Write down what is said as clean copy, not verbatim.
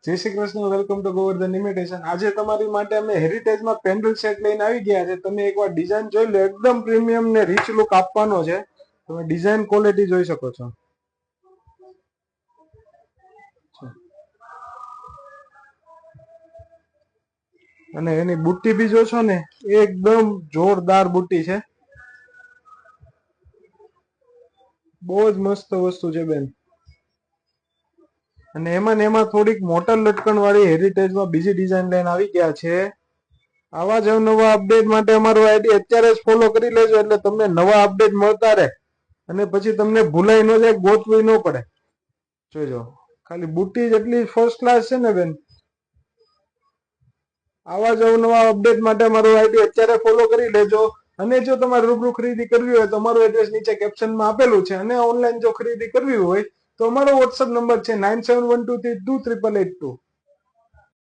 જય Shri Krishna, welcome to Govardhan imitation. આજે તમારી માટે અમે હેરિટેજમાં પેન્ડલ સેટ લઈને આવી ગયા છે. તમે એકવાર ડિઝાઇન જોઈ લો, એકદમ પ્રીમિયમ ને રીચ લુક આપવાનો છે. તમે ડિઝાઇન ક્વોલિટી જોઈ શકો છો. અને એની બુટ્ટી બી જોશો ને, એકદમ જોરદાર બુટ્ટી છે. બહુ જ મસ્ત વસ્તુ છે બેન. અને એમાં થોડીક મોટર લટકણ વાળી હેરિટેજમાં બીજી ડિઝાઇન લઈને આવી ગયા છે. આવા જ નવા અપડેટ માટે અમારું આઈડી અત્યારે જ ફોલો કરી લેજો, એટલે તમને નવા અપડેટ મળતા રહે અને પછી તમને ભૂલાઈ ન જાય, ગોતવી ન પડે. જોજો, ખાલી બુટ્ટી જેટલી ફર્સ્ટ ક્લાસ છે ને બેન. આવા જ નવા અપડેટ માટે અમારું આઈડી અત્યારે ફોલો કરી લેજો. અને જો તમારે રૂબરૂ ખરીદી કરવી હોય તો અમારું એડ્રેસ નીચે કેપ્શનમાં આપેલું છે. અને ઓનલાઈન જો ખરીદી કરવી હોય તો અમારો વોટ્સઅપ નંબર છે 9712323882.